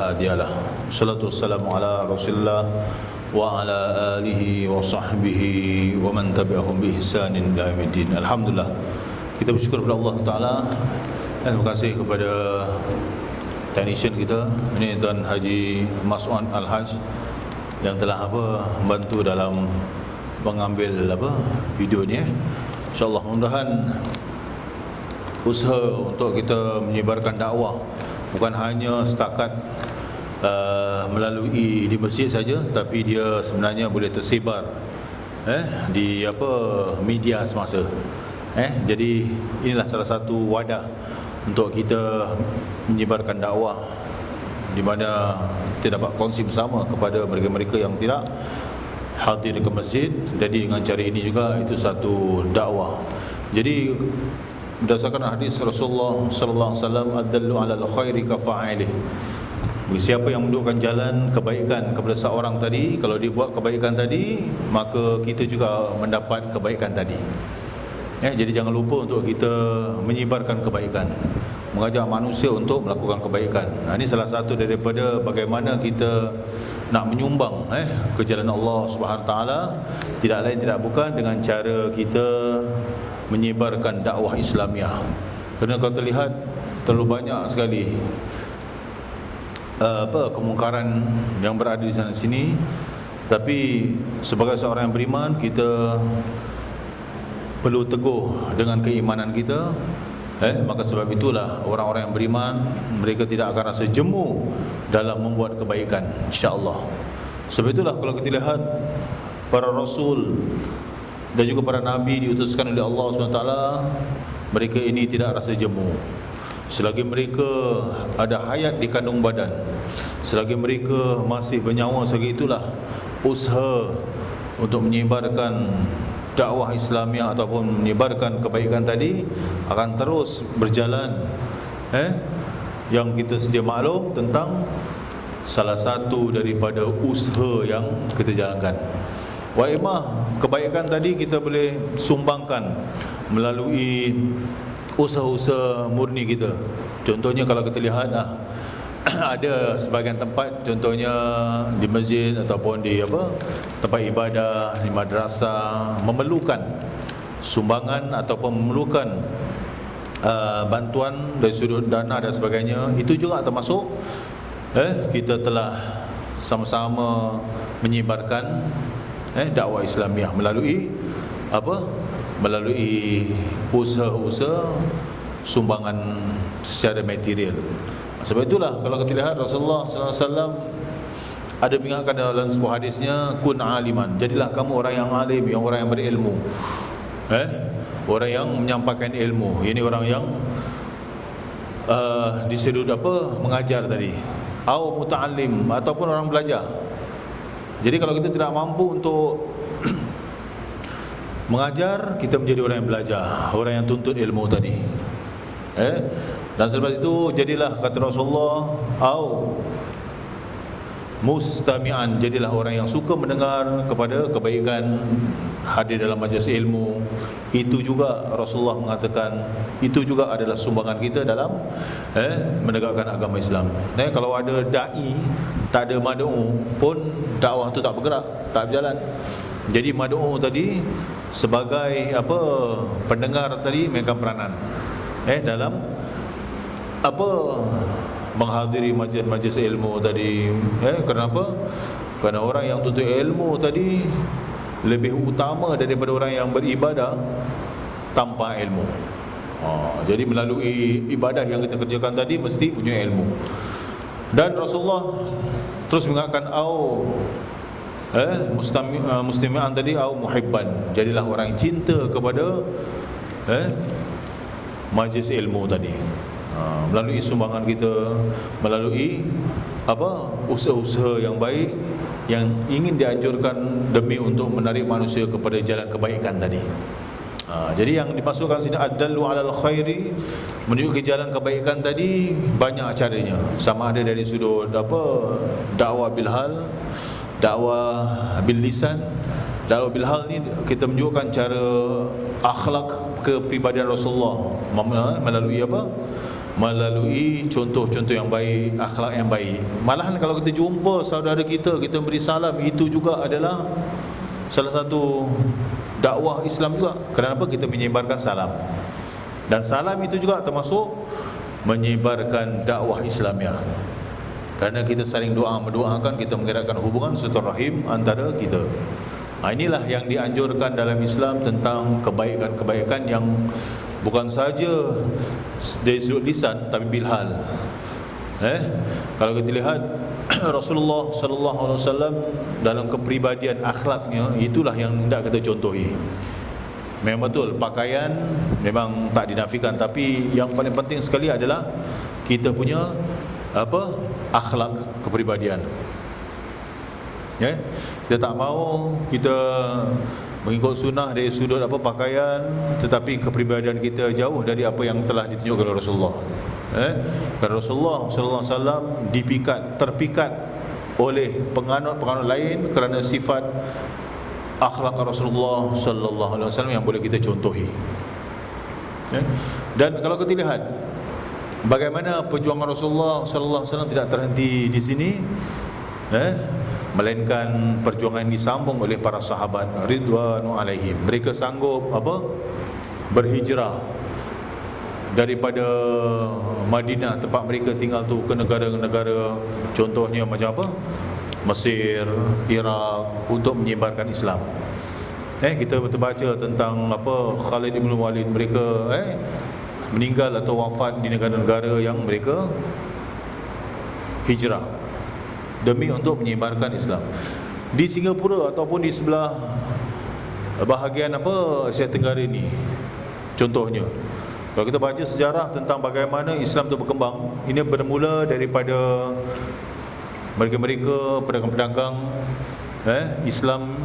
هادي له. Wassalatu wassalamu ala Rasulillah wa ala alihi wa sahbihi wa man tabi'ahum bi ihsanin ila yaumiddin. Alhamdulillah. Kita bersyukur kepada Allah Taala dan terima kasih kepada technician kita ini Tuan Haji Mas'ud Al-Haj yang telah membantu dalam mengambil video ni. InsyaAllah mudah-mudahan usaha untuk kita menyebarkan dakwah bukan hanya setakat melalui di masjid saja, tetapi dia sebenarnya boleh tersebar di media semasa. Jadi inilah salah satu wadah untuk kita menyebarkan dakwah, di mana kita dapat kongsi bersama kepada mereka-mereka yang tidak hadir ke masjid. Jadi dengan cara ini juga itu satu dakwah. Jadi berdasarkan hadis Rasulullah sallallahu alaihi wasallam, adallu alal khairi ka fa'ilih. Siapa yang menunjukkan jalan kebaikan kepada seorang tadi, kalau dia buat kebaikan tadi, maka kita juga mendapat kebaikan tadi. Jadi jangan lupa untuk kita menyebarkan kebaikan, mengajak manusia untuk melakukan kebaikan. Ini salah satu daripada bagaimana kita nak menyumbang ke jalan Allah Subhanahu taala, tidak lain tidak bukan dengan cara kita menyebarkan dakwah Islamiah. Kerana kalau terlihat terlalu banyak sekali kemungkaran yang berada di sana sini, tapi sebagai seorang yang beriman, kita perlu teguh dengan keimanan kita. Maka sebab itulah orang-orang yang beriman, mereka tidak akan rasa jemu dalam membuat kebaikan, insya-Allah. Sebab itulah kalau kita lihat para rasul dan juga para nabi diutuskan oleh Allah SWT, mereka ini tidak rasa jemu. Selagi mereka ada hayat di kandung badan, selagi mereka masih bernyawa, selagi itulah usaha untuk menyebarkan dakwah Islamiah ataupun menyebarkan kebaikan tadi akan terus berjalan. Yang kita sedia maklum tentang salah satu daripada usaha yang kita jalankan. Waimah kebaikan tadi kita boleh sumbangkan melalui usaha-usaha murni kita. Contohnya kalau kita lihat ada sebahagian tempat, contohnya di masjid ataupun di tempat ibadah, di madrasah, memerlukan sumbangan ataupun memerlukan bantuan dari sudut dana dan sebagainya. Itu juga termasuk kita telah sama-sama menyebarkan dakwah Islamiah melalui melalui usaha-usaha sumbangan secara material. Sebab itulah kalau kita lihat Rasulullah sallallahu alaihi wasallam ada mengingatkan dalam sebuah hadisnya, kun aliman, jadilah kamu orang yang alim, yang orang yang berilmu. Orang yang menyampaikan ilmu, ini orang yang disebut mengajar tadi, atau muta'allim, ataupun orang belajar. Jadi kalau kita tidak mampu untuk mengajar, kita menjadi orang yang belajar, orang yang tuntut ilmu tadi. Dan selepas itu jadilah, kata Rasulullah, au mustami'an, jadilah orang yang suka mendengar kepada kebaikan, hadir dalam majlis ilmu. Itu juga Rasulullah mengatakan, itu juga adalah sumbangan kita dalam menegakkan agama Islam. Kalau ada da'i, tak ada mad'u pun, dakwah tu tak bergerak, tak berjalan. Jadi mad'u tadi sebagai pendengar tadi mainkan peranan dalam menghadiri majlis-majlis ilmu tadi. Kenapa? Kerana orang yang tuntut ilmu tadi lebih utama daripada orang yang beribadah tanpa ilmu. Jadi melalui ibadah yang kita kerjakan tadi mesti punya ilmu. Dan Rasulullah terus mengingatkan mustami'an tadi, au muhibban, jadilah orang yang cinta kepada majlis ilmu tadi. Melalui sumbangan kita, melalui usaha-usaha yang baik yang ingin dianjurkan demi untuk menarik manusia kepada jalan kebaikan tadi. Jadi yang dimasukkan sini adallu alal khairi, menunjuk ke jalan kebaikan tadi banyak caranya. Sama ada dari sudut dakwah bil hal, dakwah bil lisan. Dakwah bil hal ni kita menunjukkan cara akhlak kepribadian Rasulullah melalui melalui contoh-contoh yang baik, akhlak yang baik. Malahan kalau kita jumpa saudara kita, kita beri salam, itu juga adalah salah satu dakwah Islam juga. Kenapa? Kita menyebarkan salam. Dan salam itu juga termasuk menyebarkan dakwah Islamiah. Kerana kita saling mendoakan, kita menggerakkan hubungan silaturahim antara kita. Inilah yang dianjurkan dalam Islam tentang kebaikan-kebaikan yang bukan saja dari sudut lisan tapi bilhal. Kalau kita lihat Rasulullah sallallahu alaihi wasallam dalam kepribadian akhlaknya, itulah yang hendak kita contohi. Memang betul pakaian memang tak dinafikan, tapi yang paling penting sekali adalah kita punya akhlak kepribadian. Kita tak mahu kita mengikut sunnah dari sudut pakaian, tetapi kepribadian kita jauh dari apa yang telah ditunjukkan oleh Rasulullah. Kerana Rasulullah sallallahu alaihi wasallam terpikat oleh penganut-penganut lain kerana sifat akhlak Rasulullah sallallahu alaihi wasallam yang boleh kita contohi. Dan kalau kita lihat bagaimana perjuangan Rasulullah sallallahu alaihi wasallam tidak terhenti di sini, melainkan perjuangan yang disambung oleh para sahabat ridwanu alaihim. Mereka sanggup berhijrah daripada Madinah, tempat mereka tinggal tu, ke negara-negara contohnya macam Mesir, Iraq, untuk menyebarkan Islam. Kita baca tentang Khalid ibn Walid, mereka meninggal atau wafat di negara-negara yang mereka hijrah demi untuk menyebarkan Islam. Di Singapura ataupun di sebelah bahagian Asia Tenggara ni, contohnya kalau kita baca sejarah tentang bagaimana Islam itu berkembang, ini bermula daripada mereka-mereka pedagang-pedagang Islam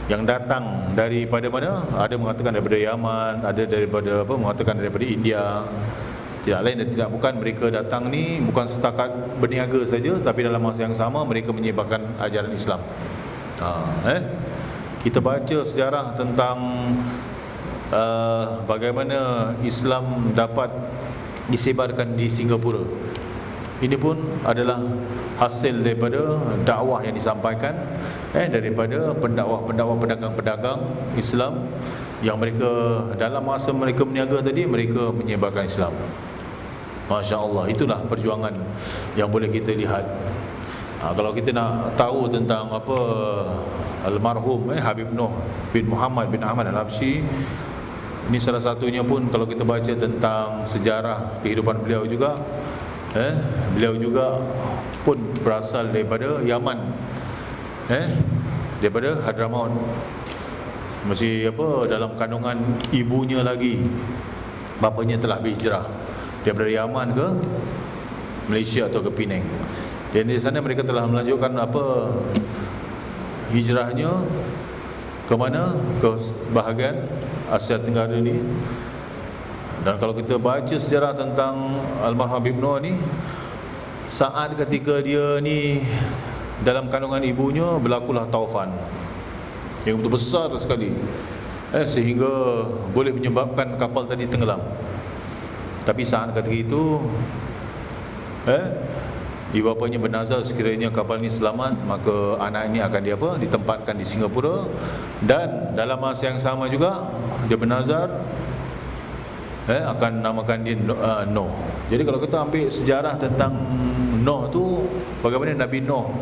yang datang daripada mana? Ada mengatakan daripada Yaman, ada daripada mengatakan daripada India. Tidak lain dan tidak bukan, mereka datang ni bukan setakat berniaga saja, tapi dalam masa yang sama mereka menyebarkan ajaran Islam. Kita baca sejarah tentang bagaimana Islam dapat disebarkan di Singapura. Ini pun adalah hasil daripada dakwah yang disampaikan daripada pendakwa-pendakwa pedagang-pedagang Islam yang mereka dalam masa mereka berniaga tadi, mereka menyebarkan Islam. Masya Allah, itulah perjuangan yang boleh kita lihat. Kalau kita nak tahu tentang almarhum Habib Noh bin Muhammad bin Ahmad Al-Habsyi, ini salah satunya pun kalau kita baca tentang sejarah kehidupan beliau juga, beliau juga pun berasal daripada Yaman, daripada Hadramaut. Masih dalam kandungan ibunya lagi, bapanya telah berhijrah daripada Yaman ke Malaysia atau ke Penang. Dan di sana mereka telah melanjutkan hijrahnya ke mana? Ke bahagian Asia Tenggara ni. Dan kalau kita baca sejarah tentang almarhum Habib Noh ni, saat ketika dia ni dalam kandungan ibunya, berlakulah taufan yang betul besar sekali, sehingga boleh menyebabkan kapal tadi tenggelam. Tapi saat ketika itu ibu bapanya bernazar, sekiranya kapal ni selamat, maka anak ini akan ditempatkan di Singapura. Dan dalam masa yang sama juga dia bernazar akan namakan dia Noh. Jadi kalau kita ambil sejarah tentang Noh tu, bagaimana Nabi Noh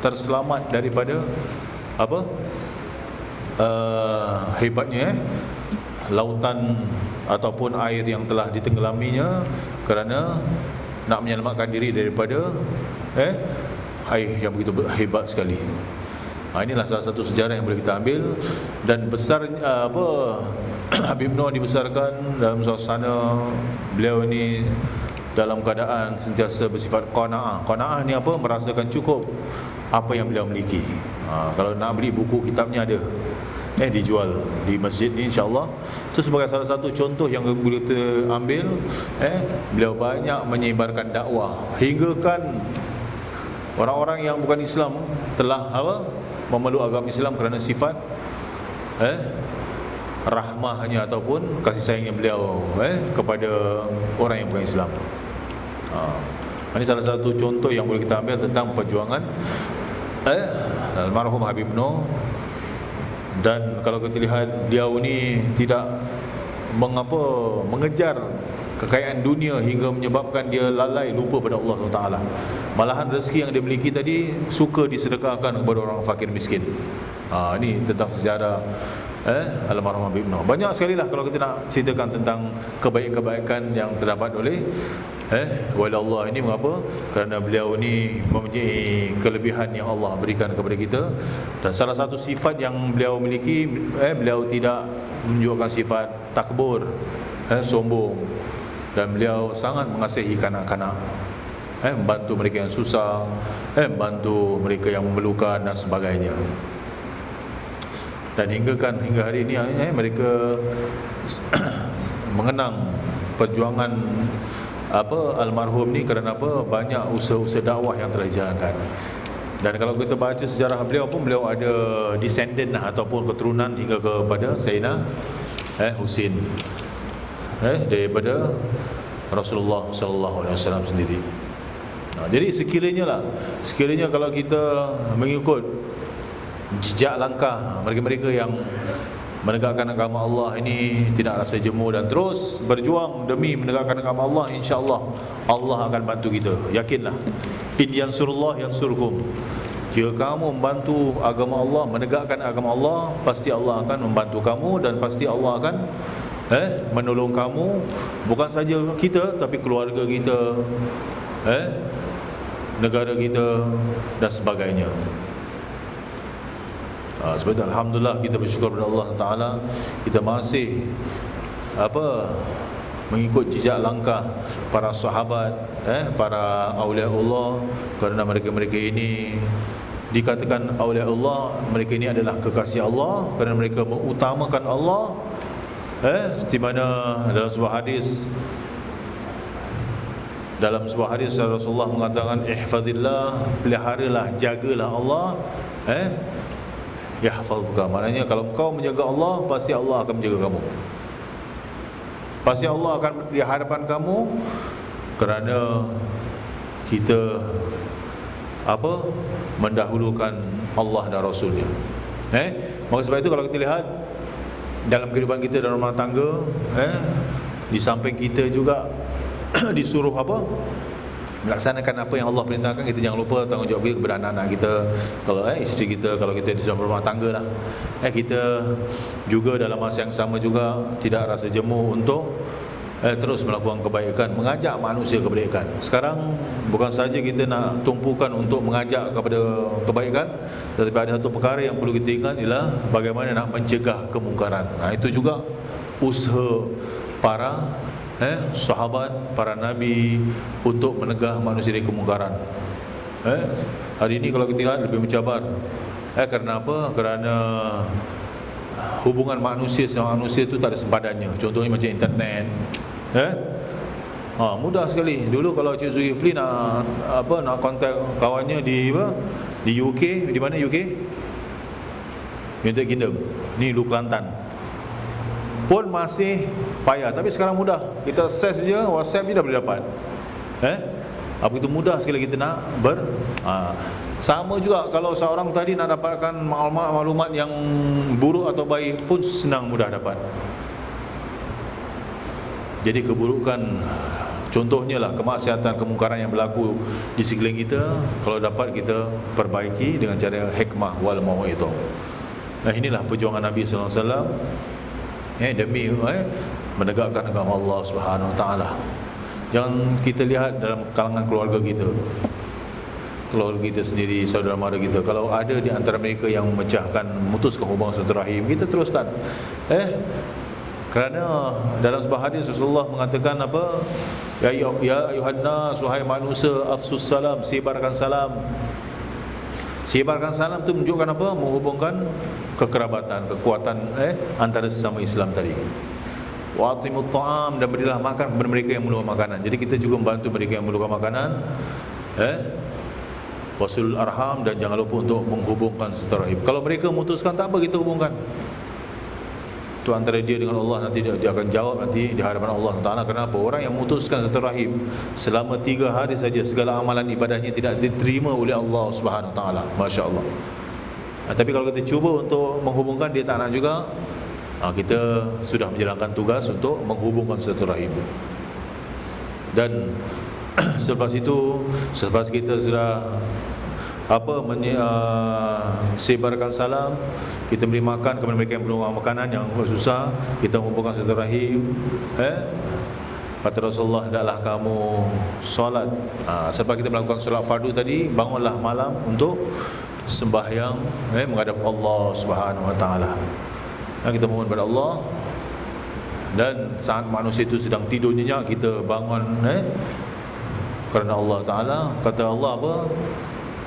terselamat daripada hebatnya lautan ataupun air yang telah ditenggelaminya, kerana nak menyelamatkan diri daripada air yang begitu hebat sekali. Inilah salah satu sejarah yang boleh kita ambil. Dan besarnya Habib Noh dibesarkan dalam suasana beliau ini dalam keadaan sentiasa bersifat qanaah. Qanaah ni merasakan cukup apa yang beliau miliki. Kalau nak beli buku kitabnya ada, dijual di masjid ni, insya-Allah. Itu sebagai salah satu contoh yang boleh kita ambil. Beliau banyak menyebarkan dakwah, hingga kan orang-orang yang bukan Islam telah memeluk agama Islam kerana sifat rahmahnya ataupun kasih sayangnya beliau kepada orang yang bukan Islam. Ini salah satu contoh yang boleh kita ambil tentang perjuangan almarhum Habib Noor. Dan kalau kita lihat, beliau ni tidak mengejar kekayaan dunia hingga menyebabkan dia lalai, lupa pada Allah Taala. Malahan rezeki yang dia miliki tadi suka disedekahkan kepada orang fakir miskin. Ini tentang sejarah almarhum Habib Noor. Banyak sekali lah kalau kita nak ceritakan tentang kebaikan-kebaikan yang terdapat oleh wali Allah ini. Mengapa? Kerana beliau ni mempunyai kelebihan yang Allah berikan kepada kita. Dan salah satu sifat yang beliau miliki, beliau tidak menunjukkan sifat takbur, sombong. Dan beliau sangat mengasihi kanak-kanak, membantu mereka yang susah, membantu mereka yang memerlukan dan sebagainya. Dan hingga hari ini mereka mengenang perjuangan almarhum ni kerana banyak usaha-usaha dakwah yang telah dijalankan. Dan kalau kita baca sejarah beliau pun, beliau ada descendant ataupun keturunan hingga kepada Sayyidina Husin, daripada Rasulullah sallallahu alaihi wasallam sendiri. Jadi sekiranya kalau kita mengikut jejak langkah mereka-mereka yang menegakkan agama Allah ini, tidak rasa jemu dan terus berjuang demi menegakkan agama Allah, insya-Allah Allah akan bantu kita. Yakinlah, in yansurullah yansurkum. Jika kamu membantu agama Allah, menegakkan agama Allah, pasti Allah akan membantu kamu dan pasti Allah akan menolong kamu. Bukan saja kita, tapi keluarga kita, negara kita dan sebagainya. Sebab itu alhamdulillah kita bersyukur kepada Allah Taala, kita masih mengikut jejak langkah para sahabat, para aulia Allah. Kerana mereka-mereka ini dikatakan aulia Allah, mereka ini adalah kekasih Allah kerana mereka mengutamakan Allah. Seperti mana dalam sebuah hadis Rasulullah mengatakan, ihfazillah, peliharalah, jagalah Allah, yahfazka. Maknanya kalau kau menjaga Allah, pasti Allah akan menjaga kamu. Pasti Allah akan di hadapan kamu, kerana kita mendahulukan Allah dan Rasulnya. Maka sebab itu kalau kita lihat dalam kehidupan kita dalam rumah tangga, di samping kita juga disuruh melaksanakan apa yang Allah perintahkan, kita jangan lupa tanggungjawab kita kepada anak-anak kita, kalau isteri kita, kalau kita di dalam rumah tangga lah. Kita juga dalam masa yang sama juga tidak rasa jemu untuk terus melakukan kebaikan, mengajak manusia kebaikan. Sekarang bukan saja kita nak tumpukan untuk mengajak kepada kebaikan, tetapi ada satu perkara yang perlu kita ingat, ialah bagaimana nak mencegah kemungkaran. Itu juga usaha para sahabat, para nabi untuk menegah manusia dari kemungkaran. Hari ini kalau kita lihat lebih mencabar. Kerana apa? Kerana hubungan manusia sama manusia itu tak ada sempadannya. Contohnya macam internet. Mudah sekali. Dulu kalau Cik Zulkifli nak kontak kawannya di UK, di mana UK? United Kingdom. Ni Lu Kelantan. Pun masih payah, tapi sekarang mudah. Kita search je WhatsApp je dah boleh dapat. Begitu mudah sekali kita nak sama juga kalau seorang tadi nak dapatkan maklumat yang buruk atau baik pun senang mudah dapat. Jadi keburukan, contohnya lah kemaksiatan, kemungkaran yang berlaku di sekeliling kita, kalau dapat kita perbaiki dengan cara hikmah wal mau'izah. Inilah perjuangan Nabi sallallahu alaihi wasallam demi menegakkan agama Allah Subhanahu Wa Taala. Jangan kita lihat dalam kalangan keluarga kita sendiri, saudara mara kita, kalau ada di antara mereka yang memecahkan, memutuskan hubungan silaturahim, kita teruskan. Kerana dalam sebuah hadis Rasulullah mengatakan apa? Ya ayuhan nas, wahai manusia, afsus salam, sebarkan salam. Sebarkan salam itu menunjukkan apa? Menghubungkan kekerabatan, kekuatan antara sesama Islam tadi. Wa'timut ta'am, dan berilah makan kepada mereka yang memerlukan makanan. Jadi kita juga membantu mereka yang memerlukan makanan. Wasilul arham, dan jangan lupa untuk menghubungkan silaturahim. Kalau mereka memutuskan, tak apa, kita hubungkan. Itu antara dia dengan Allah, nanti dia akan jawab nanti di hadapan Allah Ta'ala. Kenapa? Orang yang memutuskan silaturahim selama 3 hari saja, segala amalan ibadahnya tidak diterima oleh Allah Subhanahu Wa Ta'ala. Masya Allah. Tapi kalau kita cuba untuk menghubungkan, dia tak nak juga, kita sudah menjalankan tugas untuk menghubungkan silaturahim. Dan selepas itu, selepas kita sudah sebarkan salam, kita beri makan kepada mereka yang belum makanan, yang susah, kita menghubungkan silaturahim. Kata Rasulullah, hendaklah kamu solat. Selepas kita melakukan solat fardu tadi, bangunlah malam untuk sembahyang menghadap Allah Subhanahu Wa Taala. Kita mohon kepada Allah. Dan saat manusia itu sedang tidur nyenyak, kita bangun kerana Allah Ta'ala. Kata Allah apa?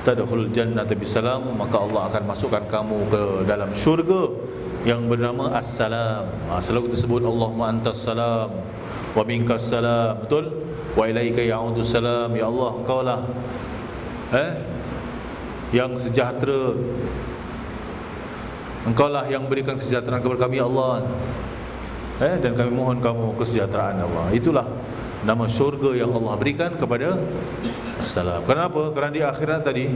Tadkhulul jannata bisalam, maka Allah akan masukkan kamu ke dalam syurga yang bernama As-Salam. Selalu kita sebut Allahumma antas salam wa minkas salam, betul? Wa ilaika ya'udus salam. Ya Allah, engkau lah yang sejahtera, engkau lah yang berikan kesejahteraan kepada kami, ya Allah. Dan kami mohon kamu kesejahteraan, Allah. Itulah nama syurga yang Allah berikan kepada As-Salam. Kenapa? Kerana di akhirat tadi,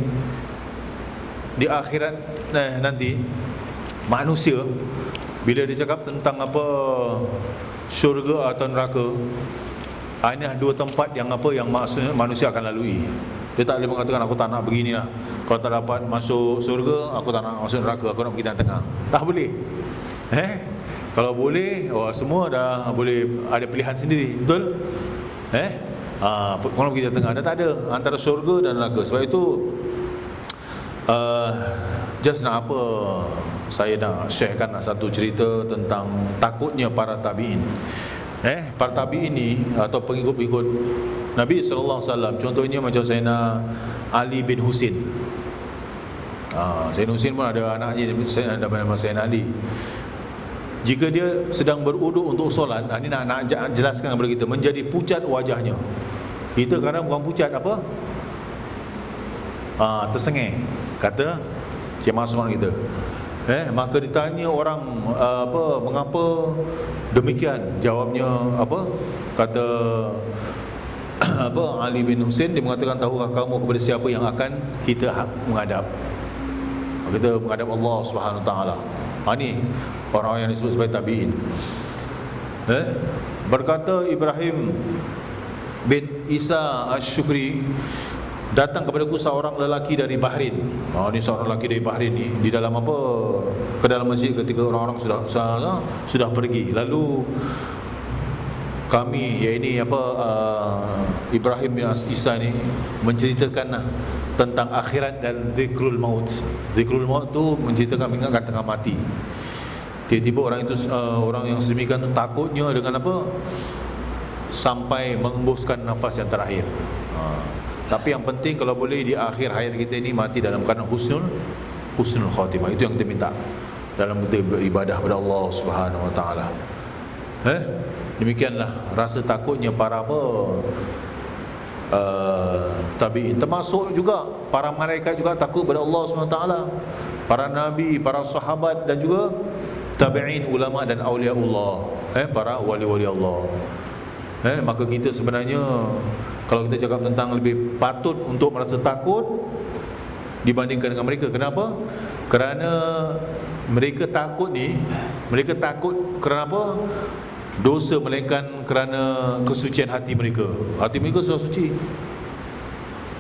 di akhirat nanti, manusia bila dia cakap tentang apa syurga atau neraka, ini ada 2 tempat yang manusia akan lalui. Dia tak boleh mengatakan aku tak nak begini lah, kalau tak dapat masuk surga, aku tak nak masuk neraka, aku nak pergi tengah-tengah. Tak boleh. Kalau boleh, semua dah boleh ada pilihan sendiri, betul? Kalau pergi tengah, dah tak ada antara syurga dan neraka. Sebab itu just nak apa, saya nak sharekan satu cerita tentang takutnya para tabi'in. Para tabi'in ni atau pengikut-pengikut Nabi SAW, contohnya macam Sayyidina Ali bin Husin. Sayyidina Husin pun ada anaknya, ada nama Sayyidina Ali. Jika dia sedang berwuduk untuk solat, ini nak jelaskan kepada kita, menjadi pucat wajahnya. Kita kadang bukan pucat, apa? Tersengih, kata Cik Masman kita. Maka ditanya orang, mengapa demikian? Jawabnya apa? Kata Ali bin Husin, dia mengatakan, tahukah kamu kepada siapa yang akan kita menghadap? Kita menghadap Allah Subhanahu Wa Taala. Ini orang yang disebut sebagai tabi'in. Berkata Ibrahim bin Isa Asy-Syukri, datang kepadaku seorang lelaki dari Bahrain. Ini seorang lelaki dari Bahrain ni, di dalam apa? Ke dalam masjid ketika orang-orang sudah pergi. Lalu kami, Ibrahim bin Isa ni menceritakan tentang akhirat dan zikrul maut. Zikrul maut tu menceritakan mengingatkan tengah mati. Tiba-tiba orang itu, orang yang sedemikian tu takutnya dengan apa? Sampai mengembuskan nafas yang terakhir. Tapi yang penting kalau boleh di akhir hayat kita ini mati dalam keadaan husnul khatimah. Itu yang kita minta dalam kita beribadah kepada Allah Subhanahu Wa Taala. Demikianlah rasa takutnya para tabi'in, termasuk juga para malaikat juga takut kepada Allah SWT, para nabi, para sahabat, dan juga tabi'in, ulama dan awliya Allah, para wali-wali Allah. Maka kita sebenarnya, kalau kita cakap tentang lebih patut untuk merasa takut dibandingkan dengan mereka. Kenapa? Kerana mereka takut ni, mereka takut kerana apa? Dosa, melainkan kerana kesucian hati mereka. Hati mereka sudah suci.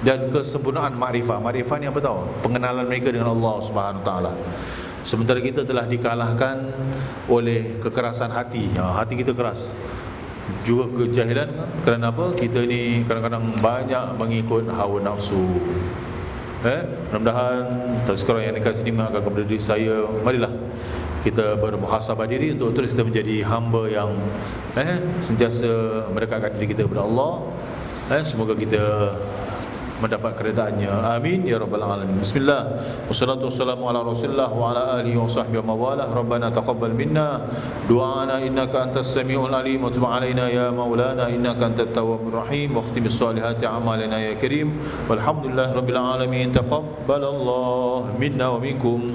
Dan kesempurnaan makrifah. Makrifah ni apa tahu? Pengenalan mereka dengan Allah Subhanahu Wa Taala. Sementara kita telah dikalahkan oleh kekerasan hati. Hati kita keras. Juga kejahilan. Kerana apa? Kita ni kadang-kadang banyak mengikut hawa nafsu. Mudah-mudahan sekarang yang dekat sini mengangkat kepada diri saya, marilah kita bermuhasabah diri untuk terus kita menjadi hamba yang sentiasa mendekatkan diri kita kepada Allah. Semoga kita mendapat keredaannya. Amin ya rabbal alamin. Bismillah. Wassalatu wassalamu ala Rasulillah wa ala alihi wa sahbihi wa mawalah. Rabbana taqabbal minna du'ana innaka antas samiul alim wa tub alaina ya maulana innaka antat tawwabur rahim wa khtimis solihati a'malina ya karim. Walhamdulillah rabbil alamin. Taqabbalallahu minna wa minkum.